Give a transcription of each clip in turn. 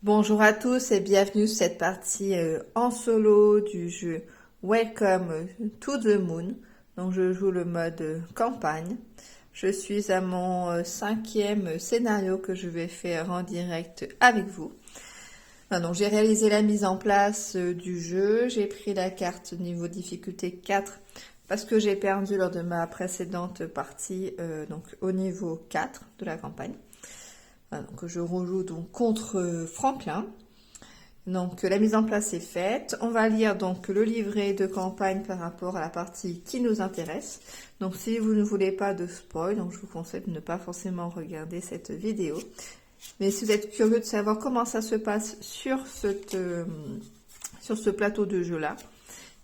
Bonjour à tous et bienvenue sur cette partie en solo du jeu Welcome to the Moon. Donc je joue le mode campagne. Je suis à mon cinquième scénario que je vais faire en direct avec vous. Donc j'ai réalisé la mise en place du jeu. J'ai pris la carte niveau difficulté 4 parce que j'ai perdu lors de ma précédente partie donc au niveau 4 de la campagne. Donc je rejoue donc contre Franklin. Donc la mise en place est faite. On va lire donc le livret de campagne par rapport à la partie qui nous intéresse. Donc si vous ne voulez pas de spoil, donc je vous conseille de ne pas forcément regarder cette vidéo. Mais si vous êtes curieux de savoir comment ça se passe sur ce plateau de jeu là,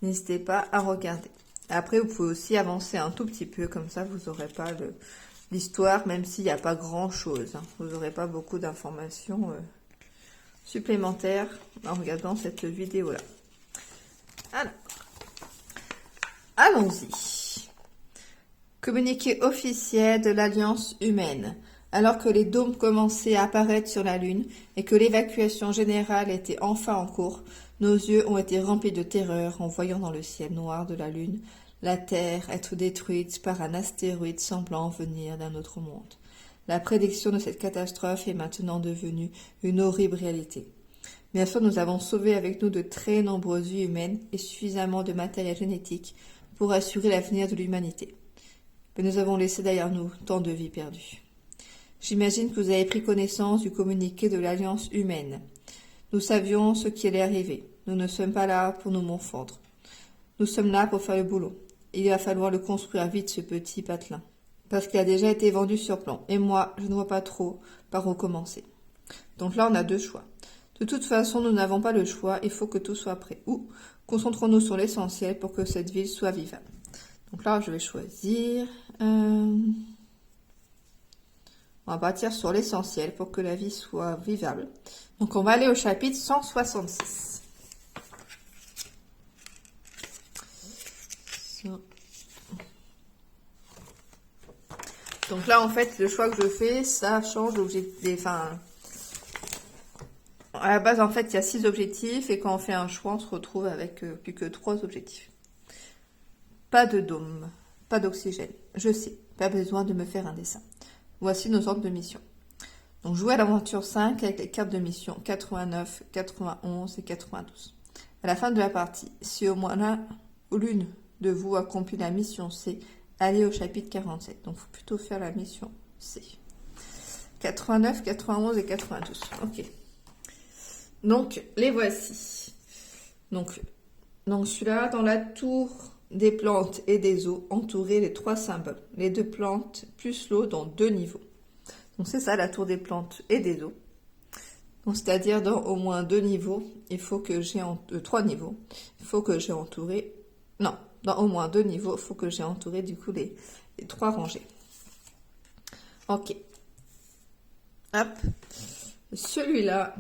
n'hésitez pas à regarder. Après vous pouvez aussi avancer un tout petit peu, comme ça vous n'aurez pas l'histoire, même s'il n'y a pas grand chose. Vous n'aurez pas beaucoup d'informations supplémentaires en regardant cette vidéo là. Alors, allons-y. Communiqué officiel de l'Alliance humaine. Alors que les dômes commençaient à apparaître sur la Lune et que l'évacuation générale était enfin en cours, nos yeux ont été remplis de terreur en voyant dans le ciel noir de la Lune la Terre être détruite par un astéroïde semblant venir d'un autre monde. La prédiction de cette catastrophe est maintenant devenue une horrible réalité. Bien sûr, nous avons sauvé avec nous de très nombreuses vies humaines et suffisamment de matériel génétique pour assurer l'avenir de l'humanité. Mais nous avons laissé derrière nous tant de vies perdues. J'imagine que vous avez pris connaissance du communiqué de l'Alliance humaine. Nous savions ce qui allait arriver. Nous ne sommes pas là pour nous morfondre. Nous sommes là pour faire le boulot. Il va falloir le construire vite, ce petit patelin. Parce qu'il a déjà été vendu sur plan. Et moi, je ne vois pas trop par où commencer. Donc là, on a deux choix. De toute façon, nous n'avons pas le choix. Il faut que tout soit prêt. Ou concentrons-nous sur l'essentiel pour que cette ville soit vivable. Donc là, je vais choisir... On va partir sur l'essentiel pour que la vie soit vivable. Donc on va aller au chapitre 166. Donc là, en fait, le choix que je fais, ça change l'objectif. Enfin, à la base, en fait, il y a 6 objectifs et quand on fait un choix, on se retrouve avec plus que 3 objectifs. Pas de dôme, pas d'oxygène. Je sais, pas besoin de me faire un dessin. Voici nos ordres de mission. Donc, jouer à l'aventure 5 avec les cartes de mission 89, 91 et 92. À la fin de la partie, si au moins l'un ou l'une de vous accomplit la mission C, allez au chapitre 47. Donc, il faut plutôt faire la mission C. 89, 91 et 92. Ok. Donc, les voici. Donc celui-là, dans la tour des plantes et des eaux, entouré les 3 symboles. Les 2 plantes plus l'eau dans 2 niveaux. Donc c'est ça la tour des plantes et des eaux. Donc c'est-à-dire dans au moins 2 niveaux, il faut que j'ai 3 niveaux. Il faut que j'ai entouré... Non, dans au moins 2 niveaux, il faut que j'ai entouré du coup les 3 rangées. Ok. Hop. Celui-là...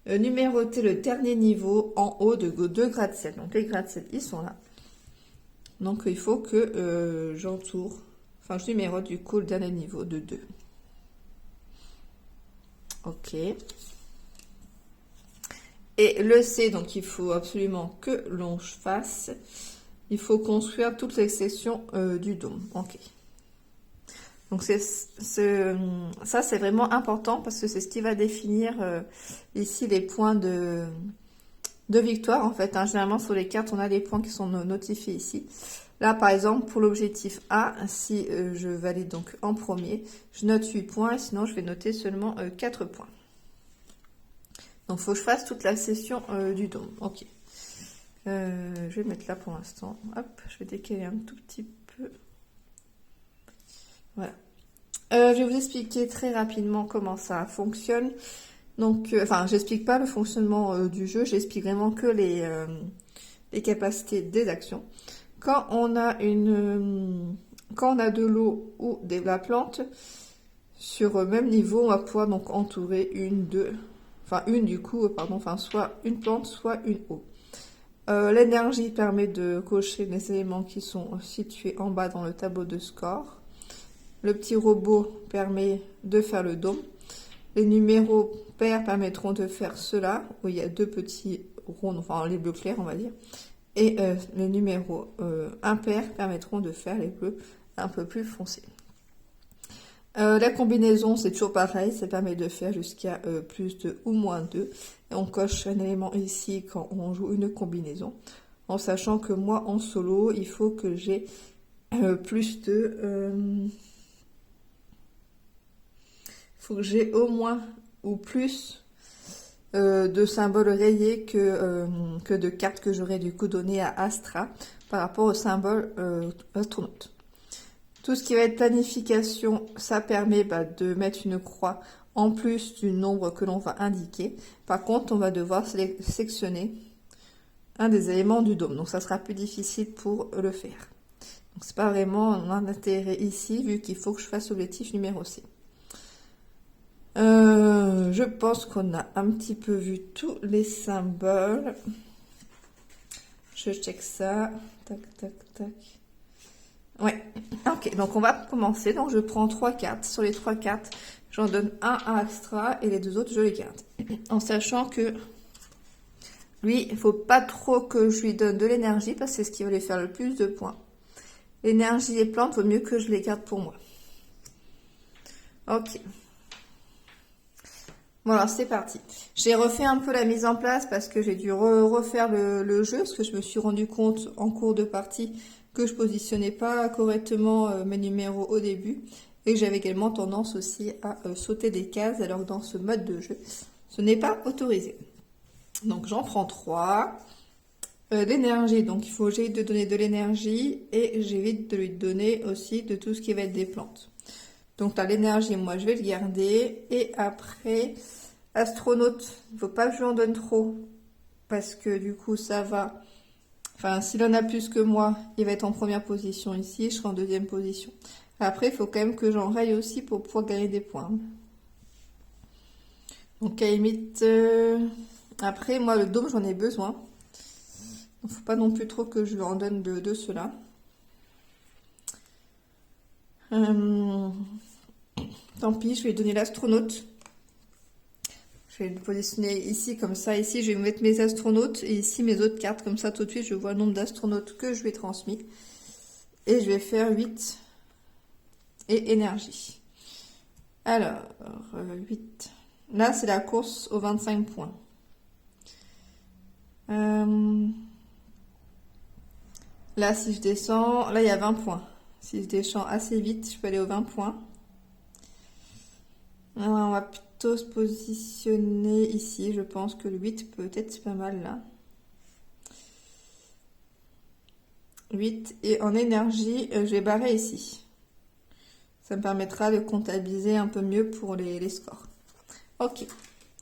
numéroter le dernier niveau en haut de 2 gratte-ciel. Donc les gratte-ciel, ils sont là. Donc il faut que j'entoure, enfin je numérote du coup le dernier niveau de 2. Ok. Et le C, donc il faut absolument que l'on fasse. Il faut construire toutes les sections du dôme. Ok. Donc ça c'est vraiment important parce que c'est ce qui va définir ici les points de victoire en fait. Généralement sur les cartes on a les points qui sont notifiés ici. Là par exemple pour l'objectif A, si je valide donc en premier, je note 8 points et sinon je vais noter seulement 4 points. Donc il faut que je fasse toute la session du dôme. Ok. Je vais mettre là pour l'instant. Hop, je vais décaler un tout petit peu. Voilà. Je vais vous expliquer très rapidement comment ça fonctionne. Donc, j'explique pas le fonctionnement du jeu, j'explique vraiment que les capacités des actions. Quand on a de l'eau ou de la plante, sur le même niveau, on va pouvoir donc entourer soit une plante, soit une eau. L'énergie permet de cocher les éléments qui sont situés en bas dans le tableau de score. le petit robot permet de faire le dôme. Les numéros pairs permettront de faire cela, où il y a deux petits ronds, enfin les bleus clairs on va dire. Et les numéros impairs permettront de faire les bleus un peu plus foncés. La combinaison, c'est toujours pareil, ça permet de faire jusqu'à plus de ou moins 2. Et on coche un élément ici quand on joue une combinaison, en sachant que moi, en solo, il faut que j'ai plus de... faut que j'ai au moins ou plus de symboles rayés que de cartes que j'aurais du coup donné à Astra par rapport au symbole astronaute. Tout ce qui va être planification, ça permet de mettre une croix en plus du nombre que l'on va indiquer. Par contre, on va devoir sélectionner un des éléments du dôme. Donc, ça sera plus difficile pour le faire. Donc, c'est pas vraiment un intérêt ici, vu qu'il faut que je fasse l'objectif numéro C. Je pense qu'on a un petit peu vu tous les symboles. Je check ça. Tac, tac, tac. Ouais, ok, donc on va commencer. Donc je prends 3 cartes. Sur les 3 cartes, j'en donne un à Astra et les 2 autres, je les garde. En sachant que lui, il faut pas trop que je lui donne de l'énergie parce que c'est ce qui va lui faire le plus de points. L'énergie et plantes, vaut mieux que je les garde pour moi. Ok. Bon alors c'est parti. J'ai refait un peu la mise en place parce que j'ai dû refaire le jeu parce que je me suis rendu compte en cours de partie que je positionnais pas correctement mes numéros au début et que j'avais également tendance aussi à sauter des cases alors que dans ce mode de jeu, ce n'est pas autorisé. Donc j'en prends 3. L'énergie, donc il faut que j'évite de donner de l'énergie et j'évite de lui donner aussi de tout ce qui va être des plantes. Donc là, l'énergie, moi, je vais le garder. Et après, astronaute, il ne faut pas que je lui en donne trop. Parce que du coup, ça va... Enfin, s'il en a plus que moi, il va être en première position ici. Je serai en deuxième position. Après, il faut quand même que j'en raille aussi pour pouvoir gagner des points. Donc, à la limite... Après, moi, le dôme, j'en ai besoin. Il ne faut pas non plus trop que je lui en donne de cela. Tant pis, je vais lui donner l'astronaute. Je vais le positionner ici, comme ça. Ici, je vais mettre mes astronautes et ici, mes autres cartes. Comme ça, tout de suite, je vois le nombre d'astronautes que je lui ai transmis. Et je vais faire 8 et énergie. Alors, 8. Là, c'est la course aux 25 points. Là, si je descends, là, il y a 20 points. Si je descends assez vite, je peux aller aux 20 points. Alors, on va plutôt se positionner ici. Je pense que le 8 peut être pas mal là. 8. Et en énergie, je vais barrer ici. Ça me permettra de comptabiliser un peu mieux pour les scores. Ok.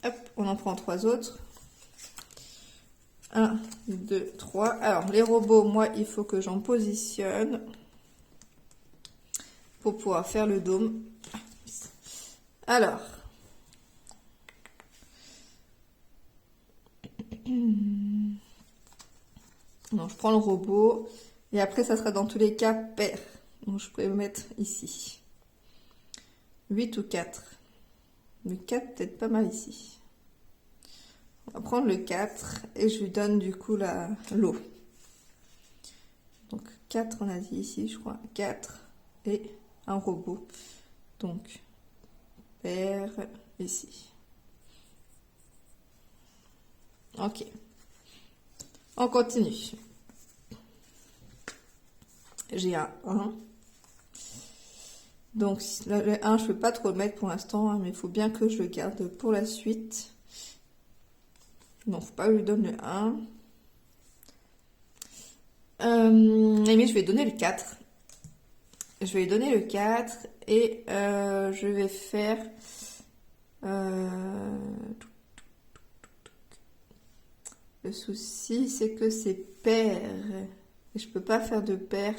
Hop, on en prend 3 autres. 1, 2, 3. Alors, les robots, moi, il faut que j'en positionne pour pouvoir faire le dôme. Alors. Non, je prends le robot. Et après, ça sera dans tous les cas pair. Donc, je pourrais me mettre ici. 8 ou 4. Le 4, peut-être pas mal ici. On va prendre le 4 et je lui donne du coup l'eau. Donc 4, on a dit ici, je crois. 4 et un robot. Donc, pair ici. Ok. On continue. J'ai un 1. Donc le 1, je ne peux pas trop le mettre pour l'instant, hein, mais il faut bien que je le garde pour la suite. Non, faut pas que je lui donne le 1. Mais je vais donner le 4. Je vais lui donner le 4 et je vais faire... Le souci, c'est que c'est pair. Et je peux pas faire de pair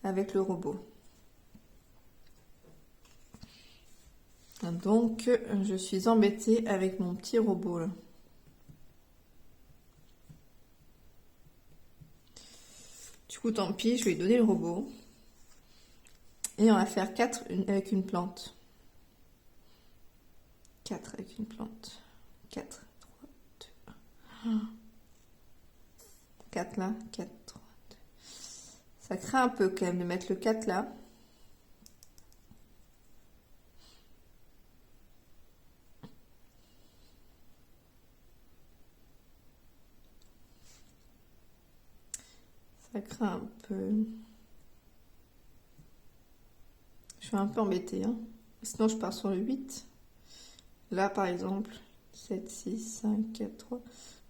avec le robot. Donc, je suis embêtée avec mon petit robot là. Du coup, tant pis, je vais lui donner le robot. Et on va faire 4 avec une plante. 4 avec une plante. 4, 3, 2, 1. 4 là, 4, 3, 2. Ça craint un peu quand même de mettre le 4 là. Ça craint un peu. Je suis un peu embêtée, hein. Sinon, je pars sur le 8. Là, par exemple, 7, 6, 5, 4, 3.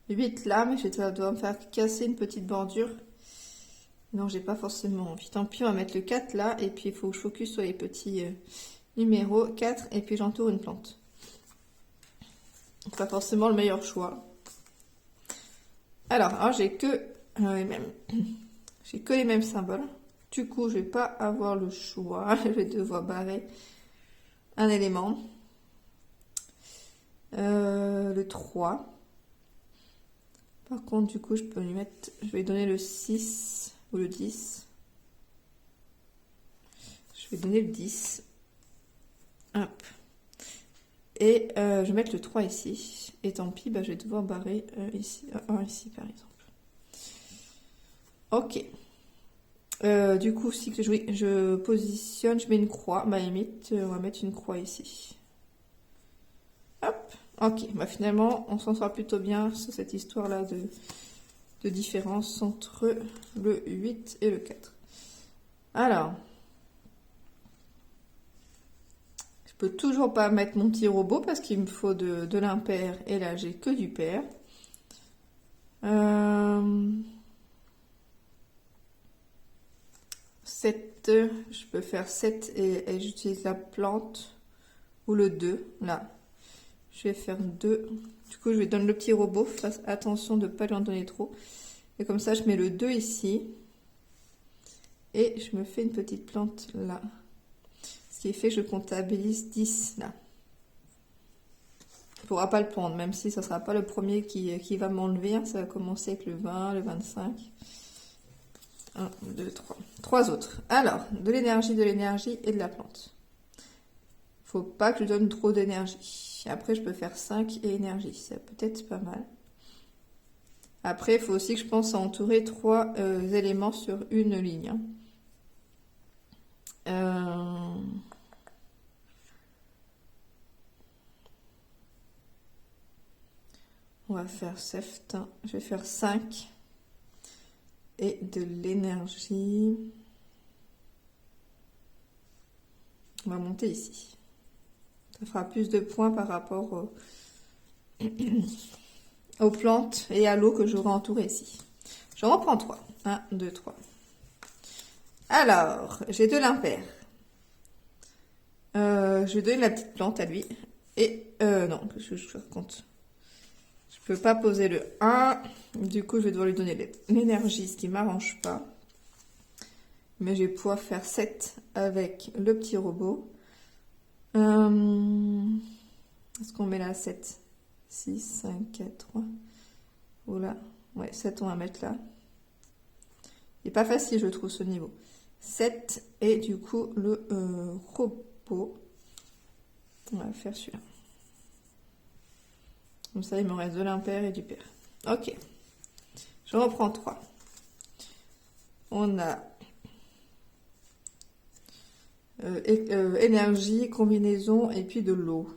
Le 8 là, mais je dois me faire casser une petite bordure. Non, j'ai pas forcément envie. Tant pis, on va mettre le 4 là. Et puis, il faut que je focus sur les petits numéros. 4, et puis j'entoure une plante. Pas forcément le meilleur choix. Alors j'ai que j'ai que les mêmes symboles. Du coup, je vais pas avoir le choix. Je vais devoir barrer un élément. Le 3. Par contre, du coup, je peux lui mettre... Je vais donner le 6 ou le 10. Je vais donner le 10. Hop. Et je vais mettre le 3 ici. Et tant pis, bah, je vais devoir barrer ici, un ici, par exemple. Ok. Du coup, si que je positionne, je mets une croix. Bah, limite, on va mettre une croix ici. Hop. Ok. Bah, finalement, on s'en sort plutôt bien sur cette histoire-là de différence entre le 8 et le 4. Alors, je peux toujours pas mettre mon petit robot parce qu'il me faut de l'impair. Et là, j'ai que du pair. 7, je peux faire 7 et j'utilise la plante ou le 2, là. Je vais faire 2. Du coup, je vais donner le petit robot. Fasse attention de ne pas lui en donner trop. Et comme ça, je mets le 2 ici. Et je me fais une petite plante là. Ce qui fait que je comptabilise 10 là. Il ne pourra pas le prendre, même si ce ne sera pas le premier qui va m'enlever. Ça va commencer avec le 20, le 25. 1, 2, 3. 3 autres. Alors, de l'énergie et de la plante. Faut pas que je donne trop d'énergie. Après, je peux faire 5 et énergie. Ça peut être pas mal. Après, il faut aussi que je pense à entourer 3 éléments sur une ligne. On va faire 7. Je vais faire 5. Et de l'énergie. On va monter ici. Ça fera plus de points par rapport aux plantes et à l'eau que j'aurai entourée ici. Je reprends 3. 1, 2, 3. Alors, j'ai de l'impair. Je vais donner la petite plante à lui. Et non, je compte. Je peux pas poser le 1. Du coup, je vais devoir lui donner l'énergie, ce qui m'arrange pas. Mais je vais pouvoir faire 7 avec le petit robot. Est-ce qu'on met là 7 6, 5, 4, 3. Oula. Ouais, 7, on va mettre là. Il n'est pas facile, je trouve, ce niveau. 7 et du coup, le robot. On va faire celui-là. Comme ça, il me reste de l'impair et du pair. Ok. Je reprends 3. On a énergie, combinaison et puis de l'eau.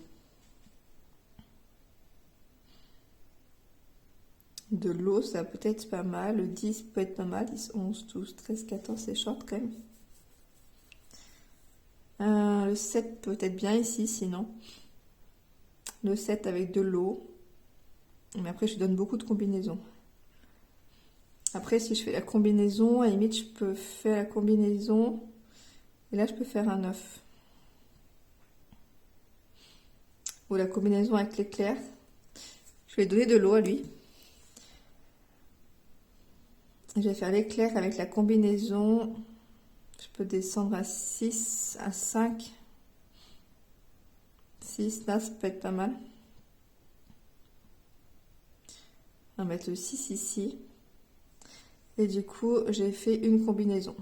De l'eau, ça peut être pas mal. Le 10 peut être pas mal. 10, 11, 12, 13, 14, c'est short quand même. Le 7 peut être bien ici, sinon. Le 7 avec de l'eau. Mais après, je donne beaucoup de combinaisons. Après, si je fais la combinaison, à la limite, je peux faire la combinaison. Et là, je peux faire un 9. Ou la combinaison avec l'éclair. Je vais donner de l'eau à lui. Je vais faire l'éclair avec la combinaison. Je peux descendre à 6, à 5. 6, là, ça peut être pas mal. On va mettre le 6 ici. Et du coup, j'ai fait une combinaison.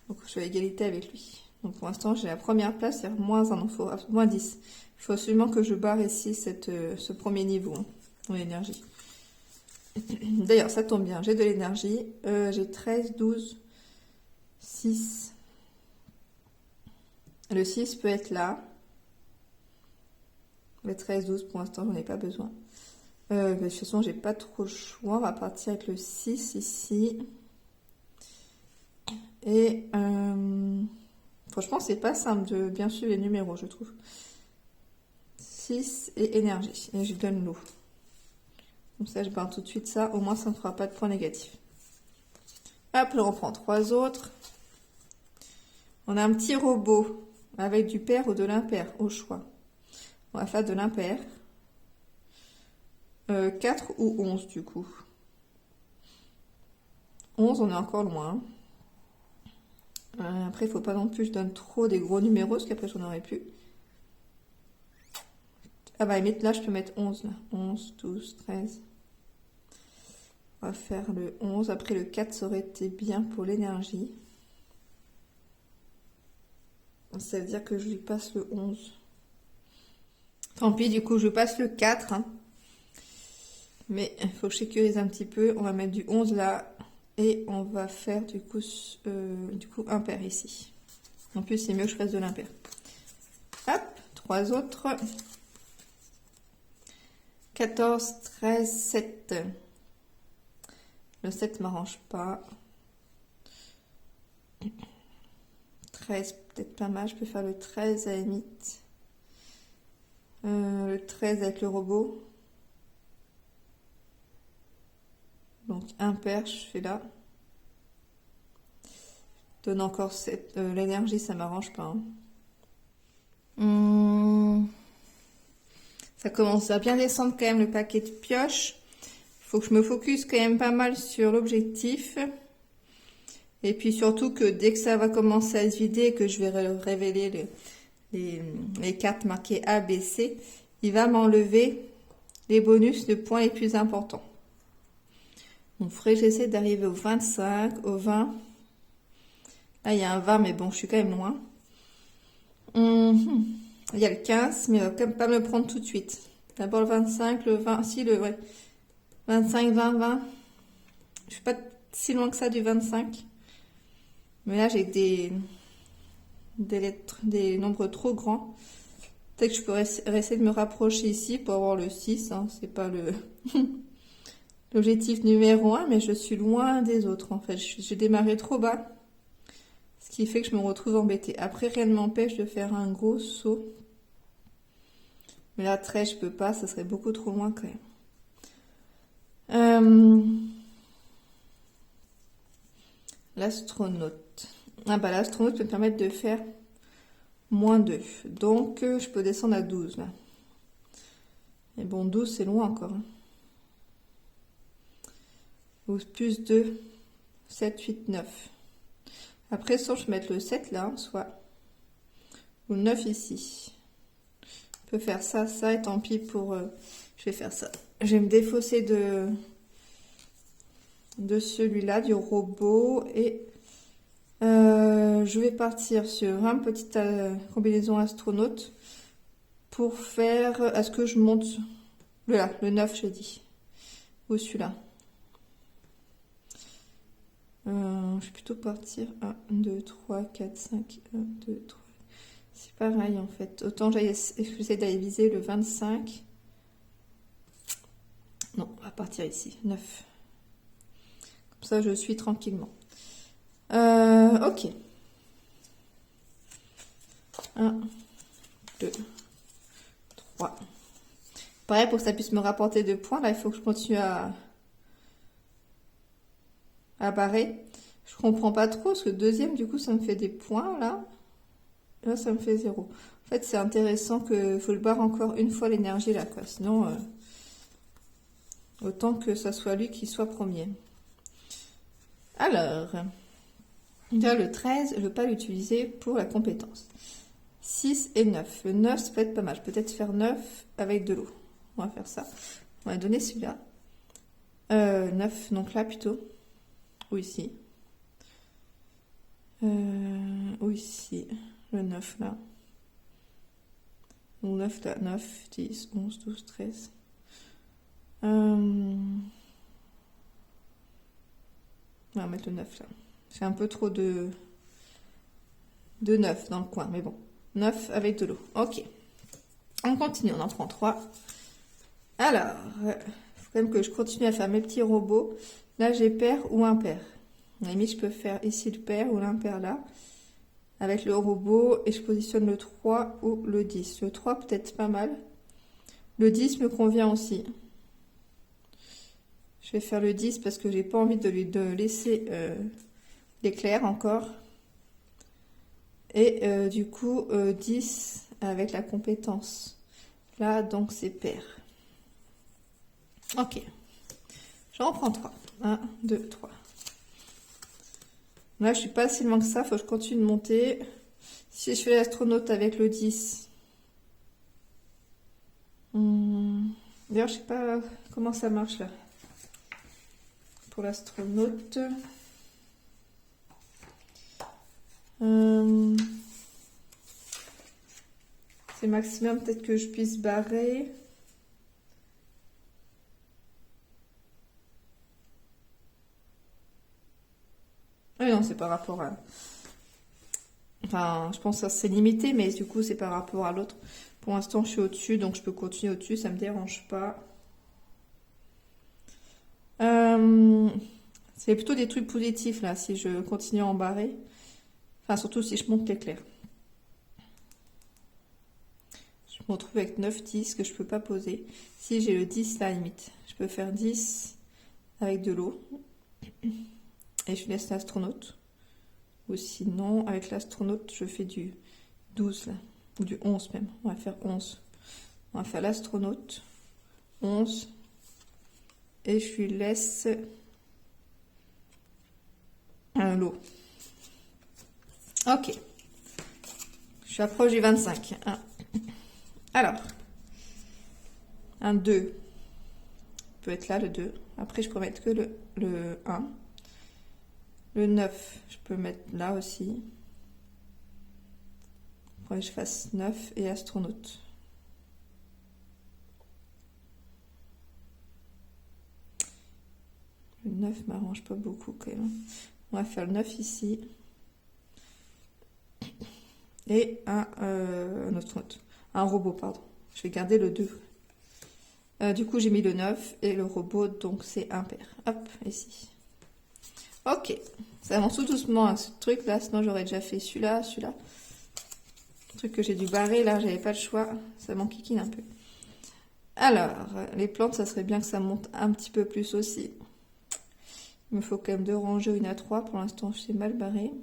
Donc je suis à égalité avec lui. Donc pour l'instant j'ai la première place, c'est-à-dire moins 1, donc il faut moins 10. Il faut absolument que je barre ici ce premier niveau en énergie. D'ailleurs ça tombe bien, j'ai de l'énergie. J'ai 13, 12, 6. Le 6 peut être là. Le 13, 12 pour l'instant j'en ai pas besoin. De toute façon j'ai pas trop le choix, on va partir avec le 6 ici. Et franchement, c'est pas simple de bien suivre les numéros, je trouve. 6 et énergie. Et je donne l'eau. Comme ça, je barre tout de suite ça. Au moins, ça ne fera pas de points négatifs. Hop, là, on prend 3 autres. On a un petit robot avec du pair ou de l'impair, au choix. On va faire de l'impair. 4 ou 11, du coup. 11, on est encore loin. Après, il ne faut pas non plus que je donne trop des gros numéros, parce qu'après, j'en aurai plus. Ah bah, là, je peux mettre 11, là. 11, 12, 13. On va faire le 11. Après, le 4, ça aurait été bien pour l'énergie. Ça veut dire que je lui passe le 11. Tant pis, du coup, je passe le 4. Hein. Mais il faut que je sécurise un petit peu. On va mettre du 11 là. Et on va faire du coup impair ici. En plus, c'est mieux que je fasse de l'impair. Hop, 3 autres. 14, 13, 7. Le 7 m'arrange pas. 13, peut-être pas mal. Je peux faire le 13 à la limite. Le 13 avec le robot. Donc impair, je fais là. Donne encore l'énergie, ça m'arrange pas. Hein. Ça commence à bien descendre quand même le paquet de pioches. Il faut que je me focus quand même pas mal sur l'objectif. Et puis surtout que dès que ça va commencer à se vider, que je vais révéler les cartes marquées A, B, C, il va m'enlever les bonus de points les plus importants. Donc, il faudrait que j'essaie d'arriver au 25, au 20. Là, il y a un 20, mais bon, je suis quand même loin. Il y a le 15, mais il va quand même pas me prendre tout de suite. D'abord le 25, le 20, si ouais. 25, 20, 20. Je suis pas si loin que ça du 25. Mais là, j'ai des nombres trop grands. Peut-être que je pourrais essayer de me rapprocher ici pour avoir le 6. Hein. C'est pas l'objectif numéro 1, mais je suis loin des autres en fait. J'ai démarré trop bas, ce qui fait que je me retrouve embêtée. Après, rien ne m'empêche de faire un gros saut. Mais là, 13, je peux pas, ça serait beaucoup trop loin quand même. L'astronaute. Ah bah l'astronaute peut me permettre de faire moins 2. Donc, je peux descendre à 12 là. Et bon, 12, c'est loin encore. Hein. Ou plus 2, 7, 8, 9. Après, soit je vais mettre le 7 là, soit. Ou le 9 ici. Je peux faire ça, ça, et tant pis pour... je vais faire ça. Je vais me défausser de celui-là, du robot. Et je vais partir sur une petite combinaison astronaute pour faire... Est-ce que je monte... le 9, j'ai dit. Ou celui-là. Je vais plutôt partir 1, 2, 3, 4, 5, 1, 2, 3. C'est pareil en fait. Autant j'essaie d'aller viser le 25. Non, on va partir ici. 9. Comme ça, je suis tranquillement. Ok. 1, 2, 3. Pareil, pour que ça puisse me rapporter 2 points, là, il faut que je continue à barrer. Je comprends pas trop, parce que le deuxième, du coup, ça me fait des points, là. Là, ça me fait 0. En fait, c'est intéressant que faut le barre encore une fois l'énergie, là, quoi. Sinon, autant que ça soit lui qui soit premier. Alors, là, le 13, je ne veux pas l'utiliser pour la compétence. 6 et 9. Le 9, ça peut être pas mal. Peut-être faire 9 avec de l'eau. On va faire ça. On va donner celui-là. 9, donc là, plutôt. Ou ici. Ou ici, le 9 là. Donc 9 là, 9, 10, 11, 12, 13. On va mettre le 9 là. J'ai un peu trop de 9 dans le coin, mais bon. 9 avec de l'eau. Ok. On continue, on en prend 3. Alors, il faut quand même que je continue à faire mes petits robots. Là, j'ai pair ou impair. À la limite, je peux faire ici le pair ou l'impair là. Avec le robot, et je positionne le 3 ou le 10. Le 3 peut-être pas mal. Le 10 me convient aussi. Je vais faire le 10 parce que j'ai pas envie de laisser l'éclair encore. Et du coup, 10 avec la compétence. Là, donc c'est pair. Ok. J'en prends 3. 1, 2, 3. Là, je suis pas si loin que ça. Faut que je continue de monter. Si je fais l'astronaute avec le 10. D'ailleurs, je sais pas comment ça marche là. Pour l'astronaute. C'est maximum, peut-être que je puisse barrer. Ah non, c'est par rapport à... Enfin, je pense que ça c'est limité, mais du coup, c'est par rapport à l'autre. Pour l'instant, je suis au-dessus, donc je peux continuer au-dessus, ça me dérange pas. C'est plutôt des trucs positifs, là, si je continue à en barrer. Enfin, surtout si je monte l'éclair. Je me retrouve avec 9, 10 que je peux pas poser. Si j'ai le 10, là, limite. Je peux faire 10 avec de l'eau. Et je laisse l'astronaute. Ou sinon, avec l'astronaute, je fais du 12, là. Ou du 11 même. On va faire 11. On va faire l'astronaute. 11. Et je lui laisse un lot. Ok. Je suis approche du 25. Alors. Un 2. Peut être là, le 2. Après, je peux mettre que le 1. Le 9, je peux mettre là aussi. Faudrait que je fasse 9 et astronaute. Le 9 m'arrange pas beaucoup quand même. On va faire le 9 ici. Et un astronaute. Un robot, pardon. Je vais garder le 2. Du coup, j'ai mis le 9 et le robot, donc c'est impair. Hop, ici. Ok. Ça avance tout doucement, hein, ce truc là, sinon j'aurais déjà fait celui-là, celui-là. Le truc que j'ai dû barrer, là, j'avais pas le choix. Ça m'enquiquine un peu. Alors, les plantes, ça serait bien que ça monte un petit peu plus aussi. Il me faut quand même 2 rangées, une à 3. Pour l'instant, je suis mal barré.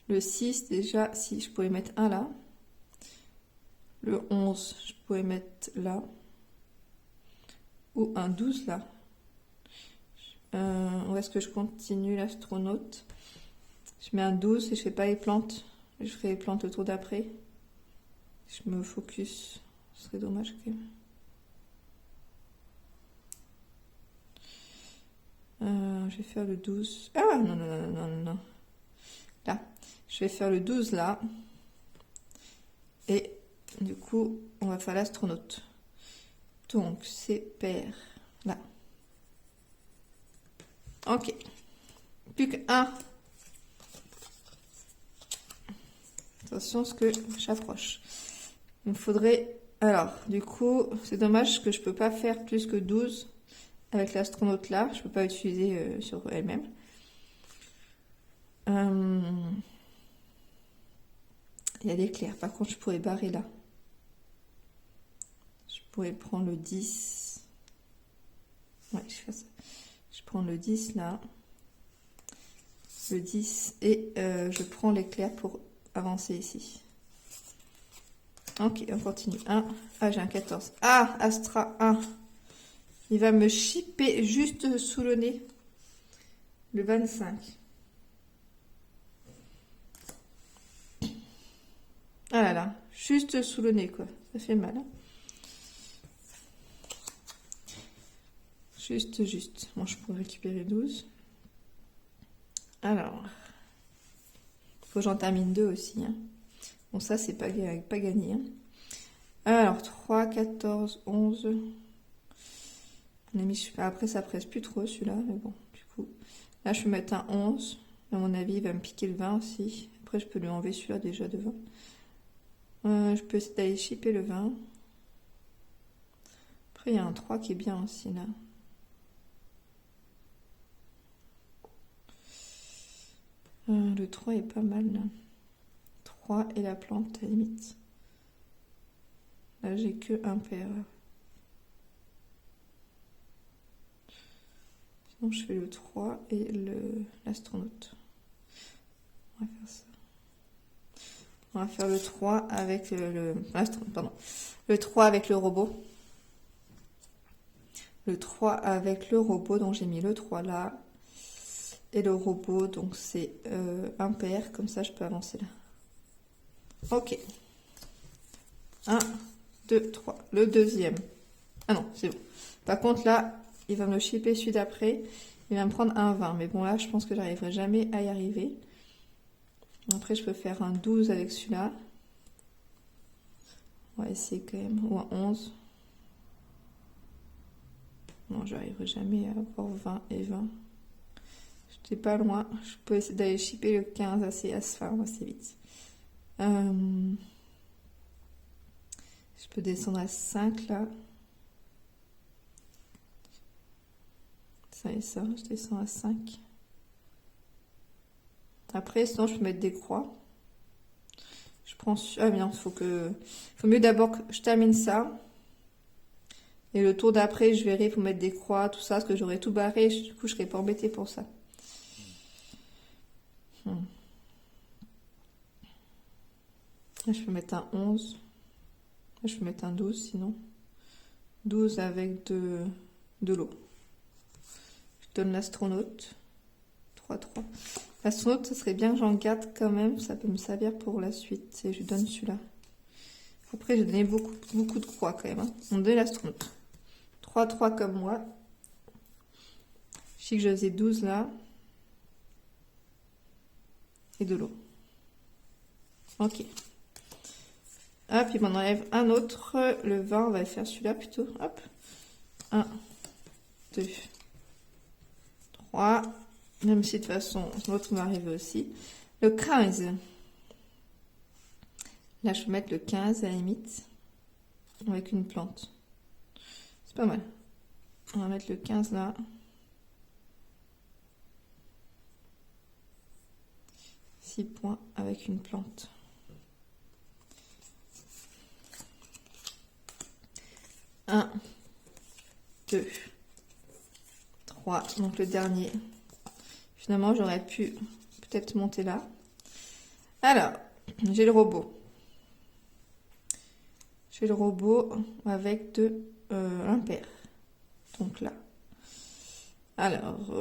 Le 6, déjà, si je pouvais mettre un là. Le 11, je pouvais mettre là. Ou un 12 là. Où est-ce que je continue l'astronaute? Je mets un 12 et je fais pas les plantes. Je ferai les plantes le tour d'après. Je me focus. Ce serait dommage quand même. Je vais faire le 12. Ah non, non, non, non, non. Là. Je vais faire le 12 là. Et du coup, on va faire l'astronaute. Donc, c'est pair là. Ok. Plus qu'un. Attention, ce que j'approche. Il me faudrait... Alors, du coup, c'est dommage que je peux pas faire plus que 12 avec l'astronaute là. Je peux pas utiliser sur elle-même. Il y a l'éclair. Par contre, je pourrais barrer là. Je pourrais prendre le 10. Ouais, je fais ça. Je prends le 10 là. Le 10 et je prends l'éclair pour avancer ici. Ok, on continue. 1. Ah, j'ai un 14. Ah, Astra 1. Il va me chipper juste sous le nez. Le 25. Ah là là, juste sous le nez, quoi. Ça fait mal. Hein. Juste. Bon, je pourrais récupérer 12. Alors, faut que j'en termine 2 aussi. Hein. Bon, ça, c'est pas gagné. Hein. Alors, 3, 14, 11. On a mis... Après, ça presse plus trop celui-là. Mais bon, du coup. Là, je peux mettre un 11. À mon avis, il va me piquer le 20 aussi. Après, je peux lui enlever celui-là déjà de 20. Je peux essayer d'aller shipper le 20. Après, il y a un 3 qui est bien aussi, là. Le 3 est pas mal, là. 3 et la plante, à la limite. Là, j'ai que un pair. Sinon, je fais le 3 et l'astronaute. On va faire ça. On va faire le 3 avec le 3 avec le robot. Le 3 avec le robot, donc j'ai mis le 3 là. Et le robot, donc c'est un pair, comme ça je peux avancer là. Ok. 1, 2, 3. Le deuxième. Ah non, c'est bon. Par contre là, il va me shipper celui d'après. Il va me prendre un 20. Mais bon là, je pense que j'arriverai jamais à y arriver. Après, je peux faire un 12 avec celui-là. On va essayer quand même. Ou un 11. Non, j'arriverai jamais à avoir 20 et 20. J'étais pas loin. Je peux essayer d'aller shipper le 15 assez vite. Je peux descendre à 5 là. Ça et ça, je descends à 5. Après, sinon, je peux mettre des croix. Je prends... Ah bien, faut mieux d'abord que je termine ça. Et le tour d'après, je verrai pour mettre des croix, tout ça, parce que j'aurais tout barré. Du coup, je serais pas embêtée pour ça. Là, je peux mettre un 11. Là, je peux mettre un 12, sinon. 12 avec de l'eau. Je donne l'astronaute. 3, 3. L'astronaute, ça serait bien que j'en garde quand même. Ça peut me servir pour la suite. Et je lui donne celui-là. Après, j'ai donné beaucoup de croix quand même. Hein. On donne l'astronaute. 3, 3 comme moi. Je sais que je faisais 12 là. Et de l'eau. Ok. Hop, il m'en enlève un autre. Le 20, on va faire celui-là plutôt. Hop. 1, 2, 3. Même si de toute façon, l'autre m'arrive aussi. Le 15. Là, je peux mettre le 15 à la limite. Avec une plante. C'est pas mal. On va mettre le 15 là. Points avec une plante. Un, 2, 3. Donc le dernier. Finalement, j'aurais pu peut-être monter là. Alors, j'ai le robot. J'ai le robot avec un pair. Donc là. Alors, je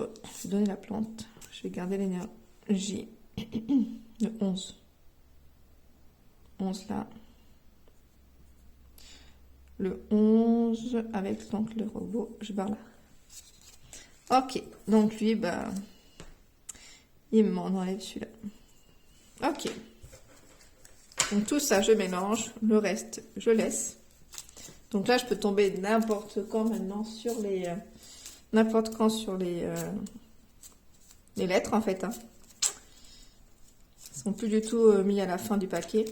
vais donner la plante. Je vais garder l'énergie. Le 11. 11 là. Le 11 avec donc le robot, je barre là. Ok, donc lui, bah, il m'en enlève celui-là. Ok. Donc tout ça, je mélange. Le reste, je laisse. Donc là, je peux tomber n'importe quand maintenant sur les... n'importe quand sur les lettres, en fait. Hein. Ils sont plus du tout mis à la fin du paquet.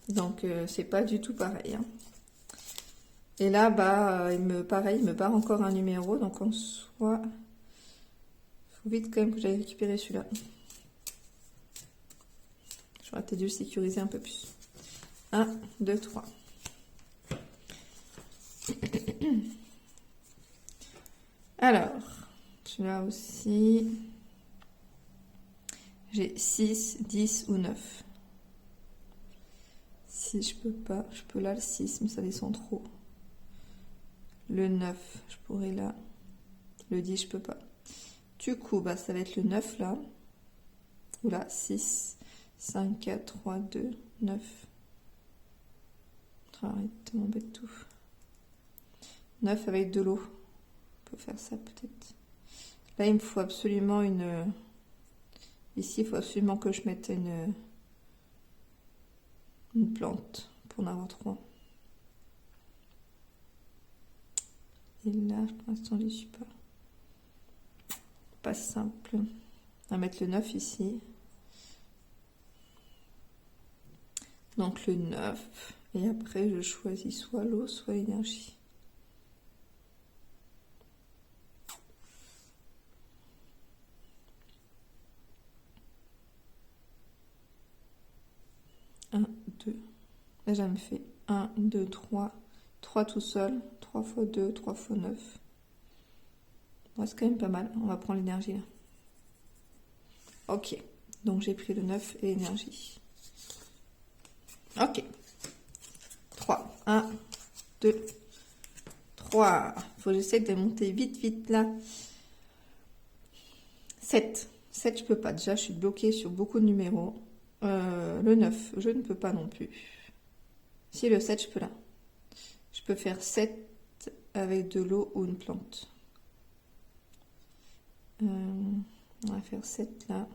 Donc, c'est pas du tout pareil. Hein. Et là, bah, il me barre encore un numéro. Donc, en soit... faut vite quand même que j'aille récupérer celui-là. J'aurais peut-être dû le sécuriser un peu plus. 1, 2, 3. Alors, celui-là aussi... J'ai 6, 10 ou 9. Si je peux pas, je peux là le 6, mais ça descend trop. Le 9, je pourrais là. Le 10, je peux pas. Du coup, bah, ça va être le 9 là. Ou là, 6, 5, 4, 3, 2, 9. Arrête de m'embêter tout. 9 avec de l'eau. On peut faire ça peut-être. Là, il me faut absolument une... Ici, il faut absolument que je mette une plante pour en avoir 3. Et là, pour l'instant, j'y suis pas. Pas simple. On va mettre le 9 ici. Donc le 9. Et après, je choisis soit l'eau, soit l'énergie. Un, 2. Là, ça me fait 1, 2, 3. 3 tout seul. 3 fois 2, 3 fois 9. Ouais, c'est quand même pas mal. On va prendre l'énergie là. Ok. Donc j'ai pris le 9 et l'énergie. Ok. 3. 1, 2, 3. Faut que j'essaie de monter vite, vite là. 7. 7, je peux pas. Déjà, je suis bloquée sur beaucoup de numéros. Le 9, je ne peux pas non plus. Si, le 7, je peux là. Je peux faire 7 avec de l'eau ou une plante. On va faire 7 là.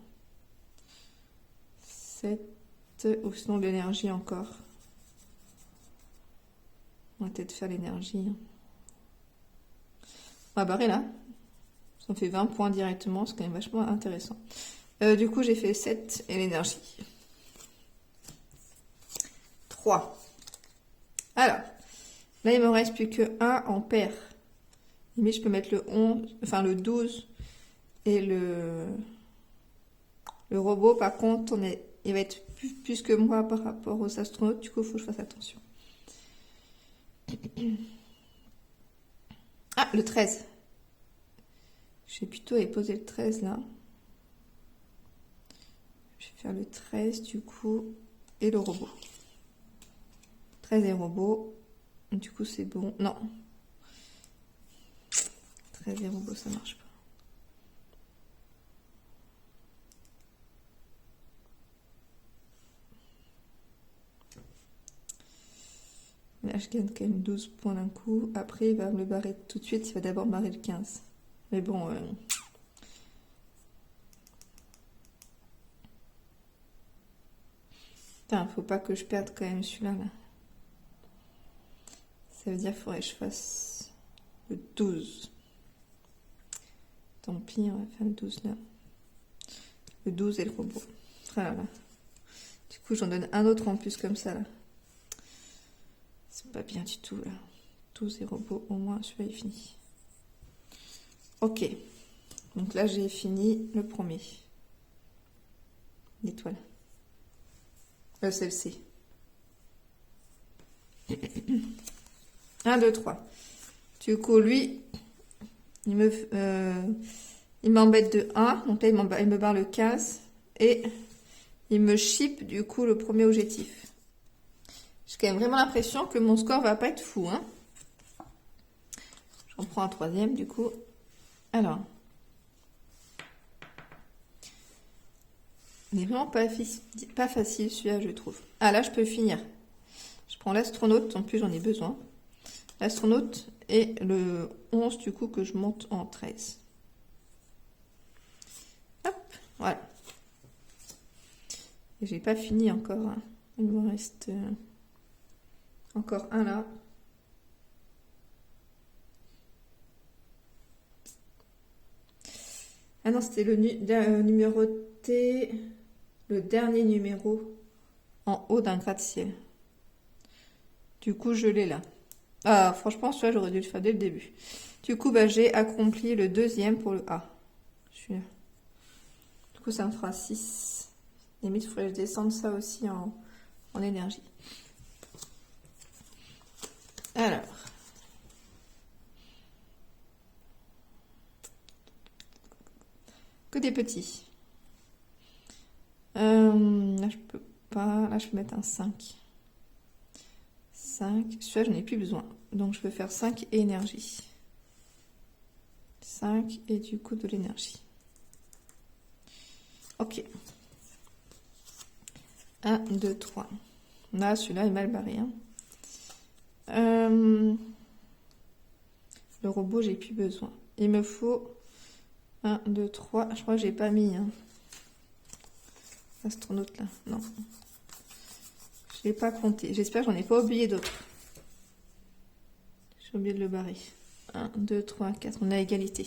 7, ou sinon de l'énergie encore. On va peut-être faire l'énergie. On va barrer là. Ça fait 20 points directement, c'est quand même vachement intéressant. Du coup, j'ai fait 7 et l'énergie. 3. Alors, là, il me reste plus que 1 en paire. Mais je peux mettre le 11, enfin le 12 et le robot. Par contre, il va être plus que moi par rapport aux astronautes. Du coup, il faut que je fasse attention. Ah, le 13. Je vais plutôt aller poser le 13 là. Je vais faire le 13 du coup et le robot. 13 et robot. Du coup, c'est bon. Non. 13 et robot, ça marche pas. Là, je gagne quand même 12 points d'un coup. Après, il va me le barrer tout de suite. Il va d'abord barrer le 15. Mais bon... Putain, faut pas que je perde quand même celui-là. Là. Ça veut dire qu'il faudrait que je fasse le 12. Tant pis, on va faire le 12 là. Le 12 et le robot. Ah là là. Du coup, j'en donne un autre en plus comme ça là. C'est pas bien du tout là. 12 et robot, au moins celui-là est fini. Ok. Donc là, j'ai fini le premier. L'étoile. Celle-ci. 1, 2, 3. Du coup, lui, il m'embête de 1. Donc là, il me barre le 15. Et il me chip, du coup, le premier objectif. J'ai quand même vraiment l'impression que mon score va pas être fou. Hein. J'en prends un troisième, du coup. Alors. Il n'est vraiment pas facile, celui-là, je trouve. Ah, là, je peux finir. Je prends l'astronaute. En plus, j'en ai besoin. L'astronaute et le 11, du coup, que je monte en 13. Hop, voilà. Et j'ai pas fini encore. Hein. Il me reste encore un là. Ah non, c'était le numéroté, le dernier numéro en haut d'un gratte-ciel. Du coup, je l'ai là. Ah, franchement, celui-là, j'aurais dû le faire dès le début. Du coup, bah, j'ai accompli le deuxième pour le A. Celui-là. Du coup, ça me fera 6. Limite, il faudrait que je descende ça aussi en énergie. Alors. Que des petits. Là, je peux pas. Là, je peux mettre un 5. 5. Celui-là, j'en ai plus besoin. Donc, je peux faire 5 et énergie. 5 et du coup de l'énergie. Ok. 1, 2, 3. Là, celui-là est mal barré. Hein. Le robot, j'ai plus besoin. Il me faut 1, 2, 3. Je crois que j'ai pas mis l'astronaute là. Non. Je l'ai pas compté. J'espère que j'en ai pas oublié d'autres. J'ai oublié de le barrer. 1, 2, 3, 4. On est à égalité.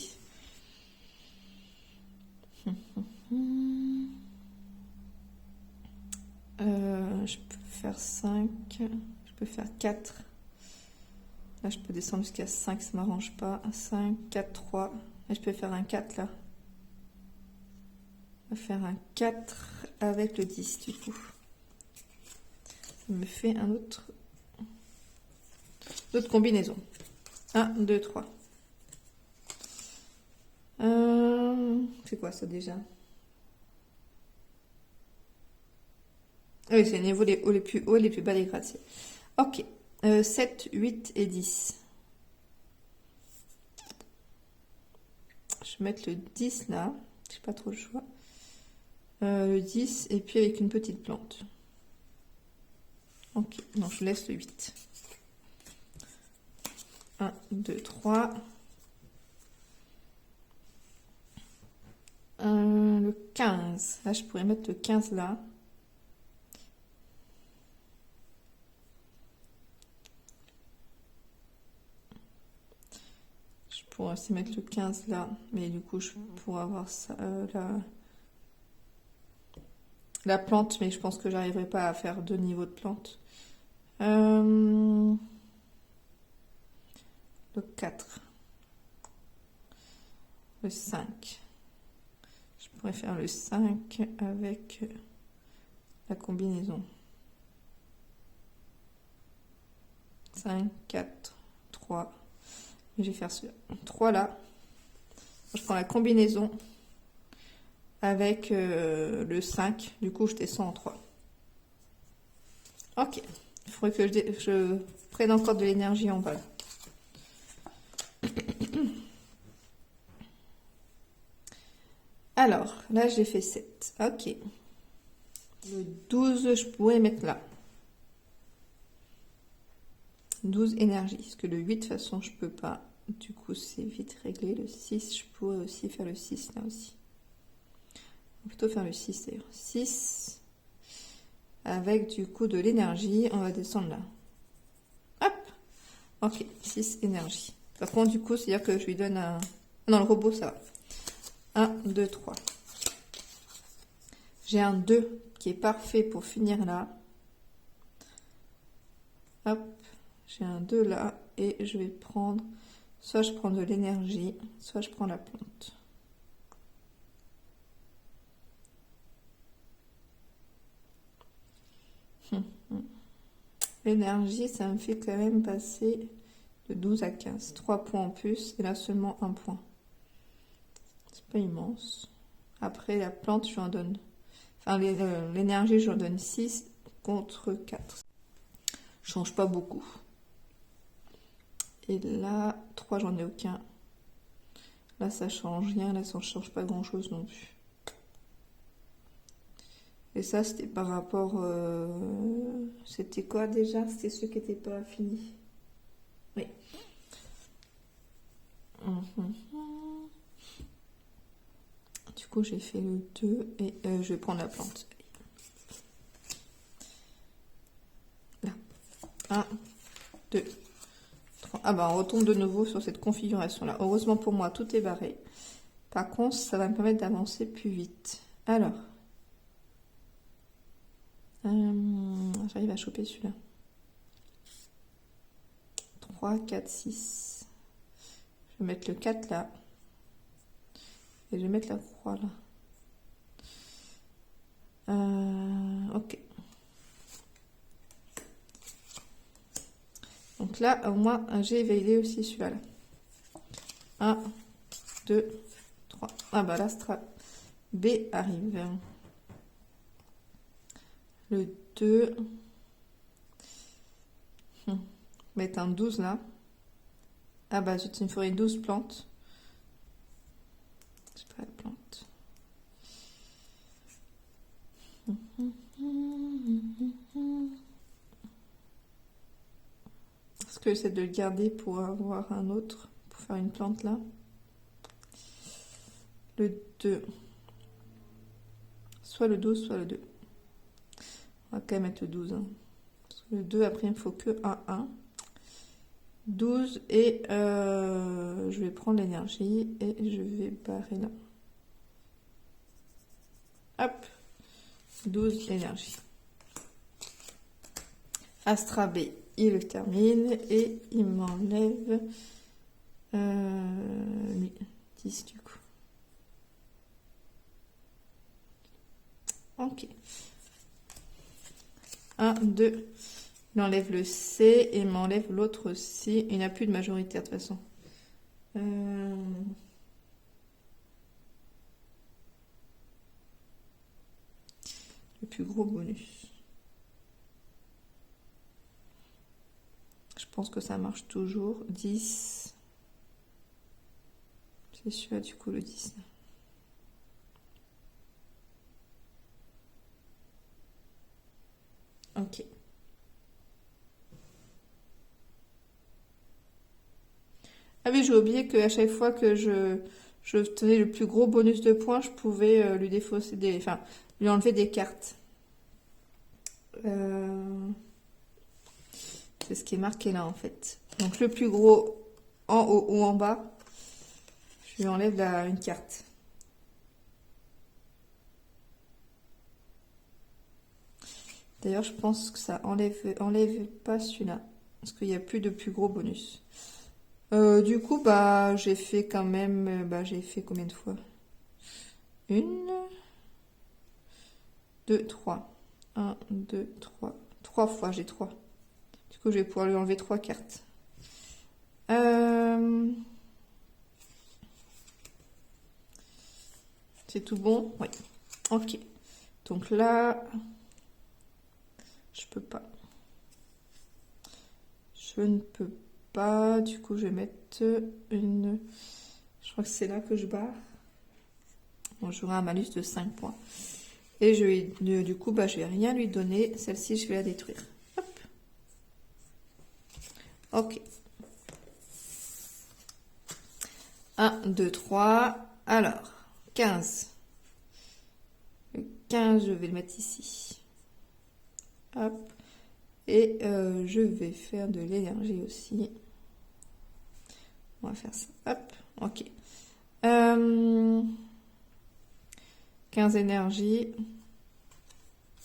Je peux faire 5. Je peux faire 4. Là, je peux descendre jusqu'à 5, ça m'arrange pas. 5, 4, 3. Et je peux faire un 4 là. On va faire un 4 avec le 10 du coup. Ça me fait un autre combinaison. 1, 2, 3. C'est quoi ça déjà? Ah oui, c'est les niveaux les plus hauts et les plus bas des gratte-ciel. Ok. 7, 8 et 10. Je vais mettre le 10 là. J'ai pas trop le choix. Le 10 et puis avec une petite plante. Ok. Non, je laisse le 8. 1, 2, 3. Le 15. Là, je pourrais mettre le 15 là. Je pourrais aussi mettre le 15 là. Mais du coup, je pourrais avoir ça, la plante. Mais je pense que j'arriverai pas à faire 2 niveaux de plante. Le 4. Le 5. Je pourrais faire le 5 avec la combinaison. 5, 4, 3. Et je vais faire ce 3 là. Je prends la combinaison avec le 5. Du coup, je descends en 3. Ok. Il faudrait que je prenne encore de l'énergie en bas. Alors, là, j'ai fait 7. Ok. Le 12, je pourrais mettre là. 12 énergie. Parce que le 8, de toute façon, je peux pas. Du coup, c'est vite réglé. Le 6, je pourrais aussi faire le 6 là aussi. On va plutôt faire le 6 d'ailleurs. 6. Avec du coup de l'énergie. On va descendre là. Hop. Ok. 6 énergie. Par contre, du coup, c'est-à-dire que je lui donne un... Non, le robot, ça va. 1, 2, 3. J'ai un 2 qui est parfait pour finir là. Hop. J'ai un 2 là. Et je vais prendre... Soit je prends de l'énergie, soit je prends la plante. L'énergie, ça me fait quand même passer de 12 à 15. 3 points en plus, et là seulement 1 point. C'est pas immense. Après, la plante, je lui en donne... Enfin, l'énergie, je lui en donne 6 contre 4. Je change pas beaucoup. Et là, 3, j'en ai aucun. Là, ça change rien. Là, ça ne change pas grand-chose non plus. Et ça, c'était par rapport... C'était quoi déjà? C'était ceux qui n'étaient pas finis. Oui. Du coup, j'ai fait le 2 et je vais prendre la plante. Là. 1, 2, 3. Ah bah, on retombe de nouveau sur cette configuration-là. Heureusement pour moi, tout est barré. Par contre, ça va me permettre d'avancer plus vite. Alors... j'arrive à choper celui-là. 3, 4, 6. Je vais mettre le 4 là. Et je vais mettre la croix là. Ok. Donc là, au moins, j'ai éveillé aussi celui-là. 1, 2, 3. Ah bah l'Astra B arrive. Le 2. Mettre un 12 là. Ah bah zut, il me faudrait 12 plantes. C'est pas la plante. Est-ce que j'essaie de le garder pour avoir un autre, pour faire une plante là. Le 2. Soit le 12, soit le 2. On va quand même mettre le 12. Hein. Le 2, après, il ne faut que un 1. 12 et je vais prendre l'énergie et je vais barrer là. Hop. 12 l'énergie. Astra B, il le termine et il m'enlève 10 du coup. Ok. 1, 2. Il enlève le C et m'enlève l'autre aussi. Il n'a plus de majoritaire de toute façon. Le plus gros bonus. Je pense que ça marche toujours. 10. C'est celui-là du coup le 10. Ok. Ah oui, j'ai oublié qu'à chaque fois que je tenais le plus gros bonus de points, je pouvais lui défausser enfin, lui enlever des cartes. C'est ce qui est marqué là en fait. Donc le plus gros en haut ou en bas, je lui enlève une carte. D'ailleurs, je pense que ça enlève pas celui-là. Parce qu'il n'y a plus de plus gros bonus. Du coup, bah, j'ai fait quand même... j'ai fait combien de fois? 1, 2, 3. 1, 2, 3. 3 fois, j'ai 3. Du coup, je vais pouvoir lui enlever 3 cartes. C'est tout bon? Oui. Ok. Donc là... Je peux pas. Je ne peux pas. Du coup, je vais mettre une... Je crois que c'est là que je barre. Bon, j'aurai un malus de 5 points. Et du coup, je vais rien lui donner. Celle-ci, je vais la détruire. Hop. Ok. 1, 2, 3. Alors, 15. Le 15, je vais le mettre ici. Hop. Et je vais faire de l'énergie aussi. On va faire ça. Hop. Ok. 15 énergie.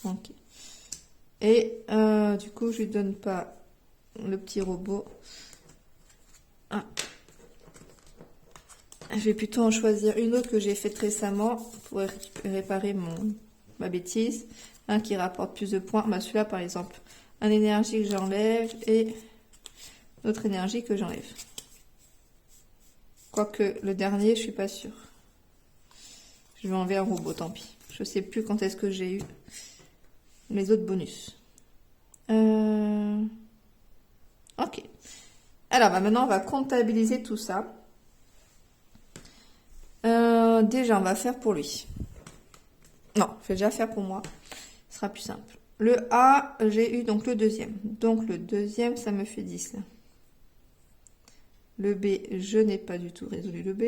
Ok. Et du coup, je lui donne pas le petit robot. Ah. Je vais plutôt en choisir une autre que j'ai faite récemment pour réparer ma bêtise. Un qui rapporte plus de points. Bah, celui-là, par exemple. Un énergie que j'enlève et l'autre énergie que j'enlève. Quoique le dernier, je suis pas sûre. Je vais enlever un robot, tant pis. Je sais plus quand est-ce que j'ai eu les autres bonus. Ok. Alors, maintenant, on va comptabiliser tout ça. Déjà, on va faire pour lui. Non, je vais déjà faire pour moi. Ce sera plus simple. Le A, j'ai eu donc le deuxième. Donc, le deuxième, ça me fait 10. Là. Le B, je n'ai pas du tout résolu le B.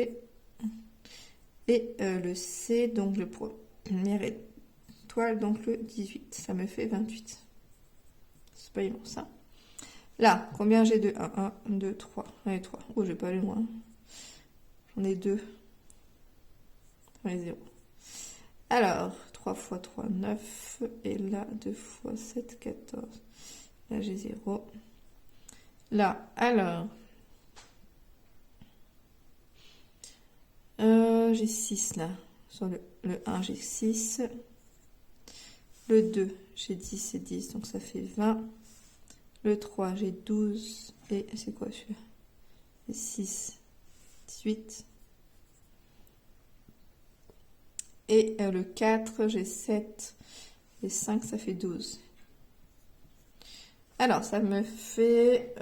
Et le C, donc le première étoile, donc le 18. Ça me fait 28. C'est pas long, ça. Là, combien j'ai de 1, 2, 3. Allez, 3. Oh, j'ai pas allé loin. J'en ai 2. J'en ai 0. Alors, 3 fois 3, 9. Et là, 2 fois 7, 14. Là, j'ai 0. Là, alors... j'ai 6 là. Sur le 1, j'ai 6. Le 2, j'ai 10 et 10, donc ça fait 20. Le 3, j'ai 12. Et c'est quoi celui-là? 6, 18. Et le 4, j'ai 7. Et 5, ça fait 12. Alors, ça me fait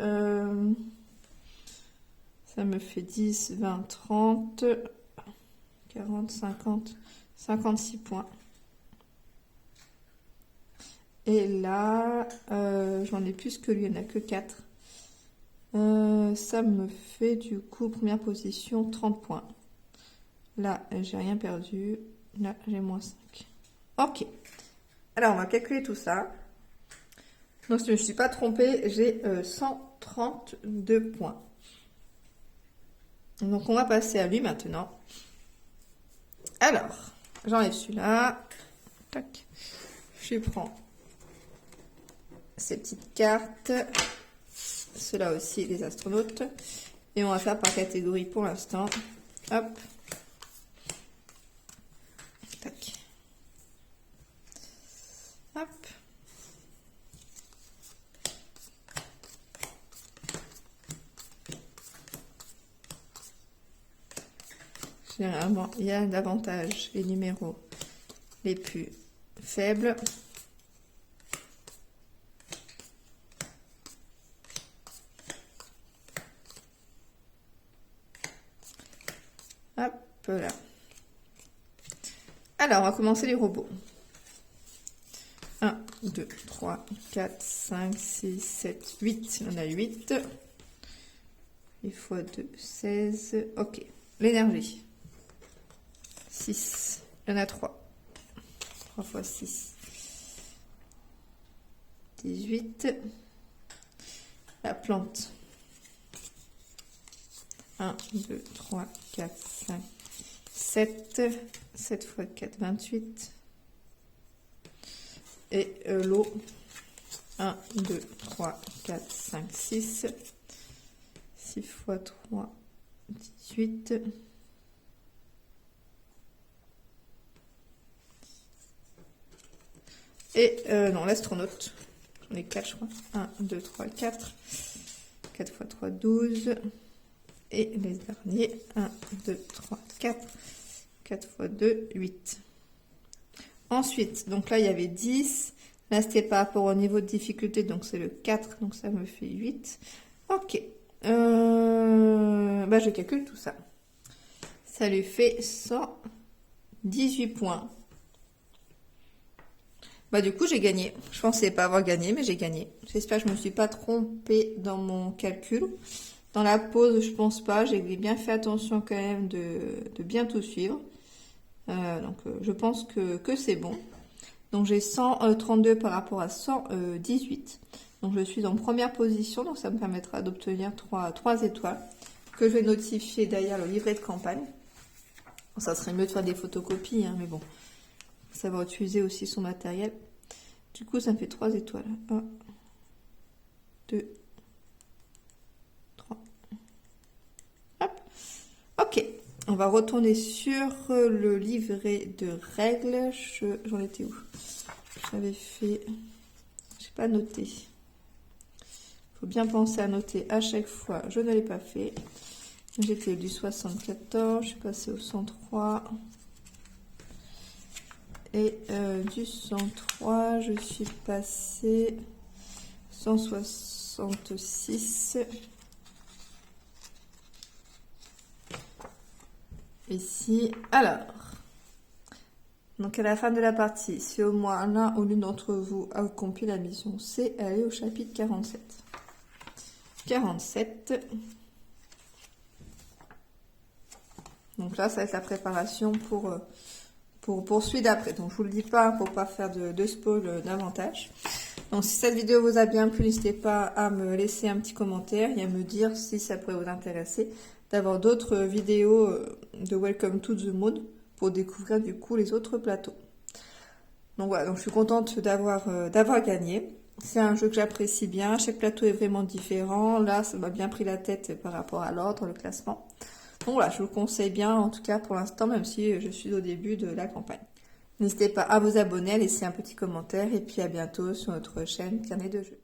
10, 20, 30, 40, 50, 56 points. Et là, j'en ai plus que lui, il n'y en a que 4. Ça me fait du coup, première position, 30 points. Là, j'ai rien perdu. Là, j'ai moins 5. Ok. Alors, on va calculer tout ça. Donc, si je ne me suis pas trompée, j'ai 132 points. Donc, on va passer à lui maintenant. Alors, j'enlève celui-là. Tac. Je prends ces petites cartes. Ceux-là aussi, les astronautes. Et on va faire par catégorie pour l'instant. Hop. Tac. Hop. Généralement, il y a davantage les numéros les plus faibles. Hop là. Alors, on va commencer les robots. 1, 2, 3, 4, 5, 6, 7, 8. On a 8. Et fois 2, 16. Ok. L'énergie. 6. Il y en a 3. 3 fois 6. 18. La plante. 1, 2, 3, 4, 5, 7. 7 fois 4, 28. Et l'eau. 1, 2, 3, 4, 5, 6. 6 fois 3, 18. Et non, l'astronaute. J'en ai 4, je crois. 1, 2, 3, 4. 4 fois 3, 12. Et les derniers. 1, 2, 3, 4. 4 fois 2, 8. Ensuite, donc là, il y avait 10. Là, c'était par rapport au niveau de difficulté, donc c'est le 4. Donc ça me fait 8. Ok. Bah, je calcule tout ça. Ça lui fait 118 points. Bah, du coup, j'ai gagné. Je pensais pas avoir gagné, mais j'ai gagné. J'espère que je me suis pas trompée dans mon calcul. Dans la pause, je pense pas. J'ai bien fait attention quand même de bien tout suivre. Donc, je pense que c'est bon. Donc, j'ai 132 par rapport à 118. Donc, je suis en première position. Donc, ça me permettra d'obtenir 3 étoiles que je vais notifier derrière le livret de campagne. Bon, ça serait mieux de faire des photocopies, hein, mais bon. Ça va utiliser aussi son matériel. Du coup, ça me fait 3 étoiles. 1, 2, 3. Hop. Ok. On va retourner sur le livret de règles. J'en étais où? J'avais fait... Je n'ai pas noté. Il faut bien penser à noter à chaque fois. Je ne l'ai pas fait. J'étais du 74. Je suis passée au 103. Et du 103, je suis passée 166. Ici. Alors, donc à la fin de la partie, si au moins l'un ou l'une d'entre vous a accompli la mission C, elle est au chapitre 47. 47. Donc là, ça va être la préparation pour celui d'après. Donc je vous le dis pas pour pas faire de spoil davantage. Donc si cette vidéo vous a bien plu, n'hésitez pas à me laisser un petit commentaire et à me dire si ça pourrait vous intéresser d'avoir d'autres vidéos de Welcome to the Moon pour découvrir du coup les autres plateaux. Donc voilà, donc je suis contente d'avoir gagné. C'est un jeu que j'apprécie bien. Chaque plateau est vraiment différent. Là, ça m'a bien pris la tête par rapport à l'ordre, le classement. Donc voilà, je vous le conseille bien, en tout cas pour l'instant, même si je suis au début de la campagne. N'hésitez pas à vous abonner, à laisser un petit commentaire et puis à bientôt sur notre chaîne Carnet de jeux.